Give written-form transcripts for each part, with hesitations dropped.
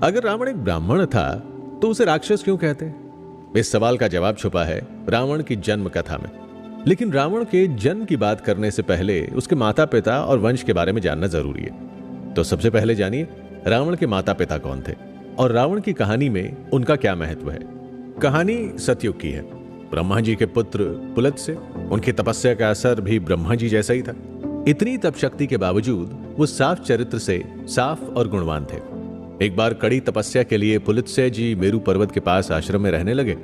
अगर रावण एक ब्राह्मण था तो उसे राक्षस क्यों कहते? इस सवाल का जवाब छुपा है रावण की जन्म कथा में। लेकिन रावण के जन्म की बात करने से पहले उसके माता पिता और वंश के बारे में जानना जरूरी है। तो सबसे पहले जानिए रावण के माता पिता कौन थे और रावण की कहानी में उनका क्या महत्व है। कहानी सतयुग की है। ब्रह्मा जी के पुत्र पुलत्स्य, उनकी तपस्या का असर भी ब्रह्मा जी जैसा ही था। इतनी तप शक्ति के बावजूद वो साफ चरित्र से साफ और गुणवान थे। एक बार कड़ी तपस्या के लिए पुलत्स्य जी मेरू पर्वत के पास आश्रम में रहने लगे।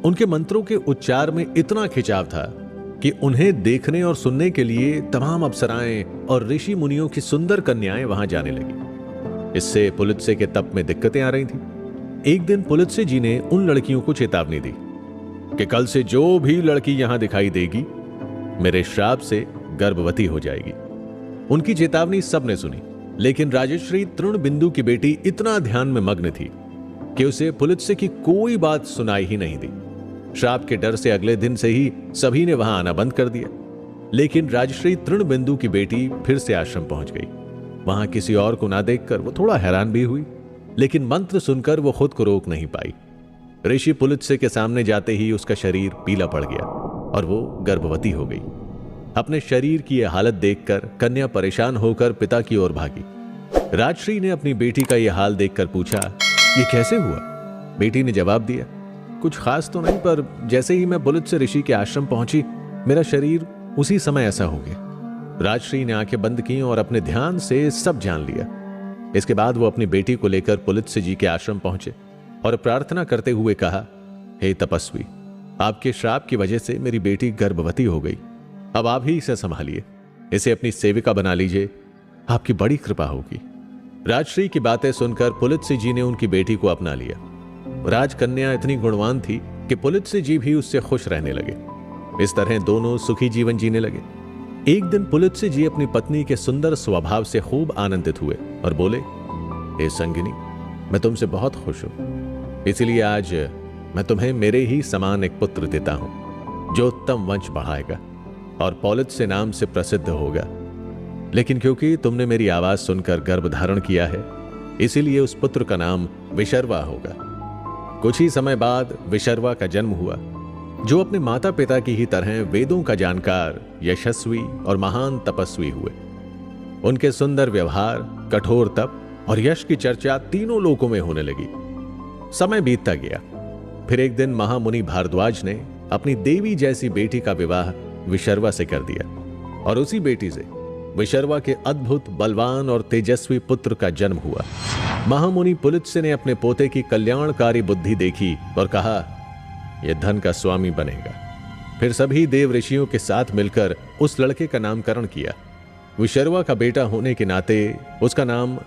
उनके मंत्रों के उच्चार में इतना खिंचाव था कि उन्हें देखने और सुनने के लिए तमाम अप्सराएं और ऋषि मुनियों की सुंदर कन्याएं वहां जाने लगी। इससे पुलत्स्य के तप में दिक्कतें आ रही थीं। एक दिन पुलत्स्य जी ने उन लड़कियों को चेतावनी दी कि कल से जो भी लड़की यहां दिखाई देगी मेरे श्राप से गर्भवती हो जाएगी। उनकी चेतावनी सबने सुनी, लेकिन राजश्री तृणबिंदु की बेटी इतना ध्यान में मग्न थी कि उसे पुलत्स्य की कोई बात सुनाई ही नहीं दी। श्राप के डर से अगले दिन से ही सभी ने वहां आना बंद कर दिया। लेकिन राजश्री तृणबिंदु की बेटी फिर से आश्रम पहुंच गई। वहां किसी और को ना देखकर वो थोड़ा हैरान भी हुई, लेकिन मंत्र सुनकर वो खुद को रोक नहीं पाई। ऋषि पुलत्स्य के सामने जाते ही उसका शरीर पीला पड़ गया और वो गर्भवती हो गई। अपने शरीर की यह हालत देखकर कन्या परेशान होकर पिता की ओर भागी। राजश्री ने अपनी बेटी का यह हाल देखकर पूछा, ये कैसे हुआ? बेटी ने जवाब दिया, कुछ खास तो नहीं, पर जैसे ही मैं पुलत्स्य ऋषि के आश्रम पहुंची मेरा शरीर उसी समय ऐसा हो गया। राजश्री ने आंखें बंद की और अपने ध्यान से सब जान लिया। इसके बाद वो अपनी बेटी को लेकर पुलत्स्य जी के आश्रम पहुंचे और प्रार्थना करते हुए कहा, हे तपस्वी, आपके श्राप की वजह से मेरी बेटी गर्भवती हो गई। अब आप ही इसे संभालिए, इसे अपनी सेविका बना लीजिए, आपकी बड़ी कृपा होगी। राजश्री की बातें सुनकर पुलत्स्य जी ने उनकी बेटी को अपना लिया। राजकन्या इतनी गुणवान थी कि पुलत्स्य जी भी उससे खुश रहने लगे। इस तरह दोनों सुखी जीवन जीने लगे। एक दिन पुलत्स्य जी अपनी पत्नी के सुंदर स्वभाव से खूब आनंदित हुए और बोले, हे संगिनी, मैं तुमसे बहुत खुश हूं, इसलिए आज मैं तुम्हें मेरे ही समान एक पुत्र देता हूं जो उत्तम वंश बढ़ाएगा और पौलत्स्य नाम से प्रसिद्ध होगा। लेकिन क्योंकि तुमने मेरी आवाज सुनकर गर्भ धारण किया है, इसीलिए उस पुत्र का नाम विशर्वा होगा। कुछ ही समय बाद विशर्वा का जन्म हुआ, जो अपने माता पिता की ही तरह वेदों का जानकार, यशस्वी और महान तपस्वी हुए। उनके सुंदर व्यवहार, कठोर तप और यश की चर्चा तीनों लोकों में होने लगी। समय बीतता गया। फिर एक दिन महामुनि भारद्वाज ने अपनी देवी जैसी बेटी का विवाह विशर्वा से कर दिया और उसी बेटी से विशर्वा के अद्भुत, बलवान और तेजस्वी पुत्र का जन्म हुआ। महामुनि पुलत्स्य ने अपने पोते की कल्याणकारी बुद्धि देखी और कहा, यह धन का स्वामी बनेगा। फिर सभी देव ऋषियों के साथ मिलकर उस लड़के का नामकरण किया। विशर्वा का बेटा होने के नाते उसका नाम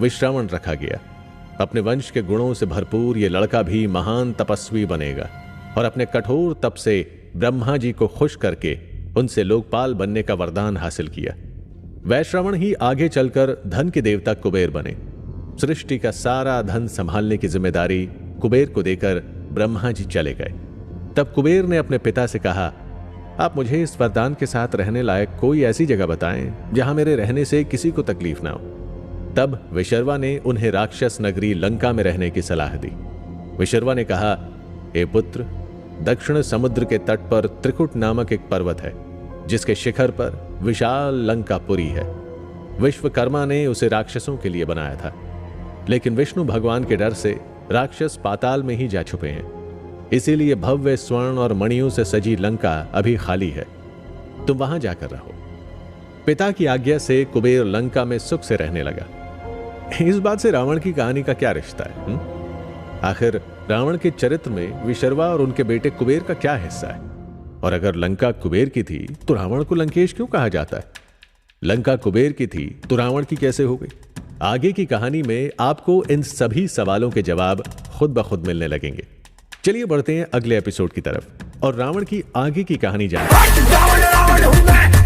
विश्रवण रखा गया। अपने वंश के गुणों से भरपूर यह लड़का भी महान तपस्वी बनेगा और अपने कठोर तप से ब्रह्मा जी को खुश करके उनसे लोकपाल बनने का वरदान हासिल किया। वैश्रवण ही आगे चलकर धन के देवता कुबेर बने। सृष्टि का सारा धन संभालने की जिम्मेदारी कुबेर को देकर ब्रह्मा जी चले गए। तब कुबेर ने अपने पिता से कहा, आप मुझे इस वरदान के साथ रहने लायक कोई ऐसी जगह बताएं जहां मेरे रहने से किसी को तकलीफ ना हो। तब विशर्वा ने उन्हें राक्षस नगरी लंका में रहने की सलाह दी। विशर्वा ने कहा, हे पुत्र, दक्षिण समुद्र के तट पर त्रिकुट नामक एक पर्वत है, जिसके शिखर पर विशाल लंकापुरी है। विश्वकर्मा ने उसे राक्षसों के लिए बनाया था, लेकिन विष्णु भगवान के डर से राक्षस पाताल में ही जा छुपे हैं। इसीलिए भव्य स्वर्ण और मणियों से सजी लंका अभी खाली है। तुम वहां जाकर रहो। पिता की आज्ञा से कुबेर लंका में सुख से रहने लगा। इस बात से रावण की कहानी का क्या रिश्ता है? आखिर रावण के चरित्र में विशर्वा और उनके बेटे कुबेर का क्या हिस्सा है? और अगर लंका कुबेर की थी तो रावण को लंकेश क्यों कहा जाता है? लंका कुबेर की थी तो रावण की कैसे हो गई? आगे की कहानी में आपको इन सभी सवालों के जवाब खुद ब खुद मिलने लगेंगे। चलिए बढ़ते हैं अगले एपिसोड की तरफ और रावण की आगे की कहानी जानते हैं।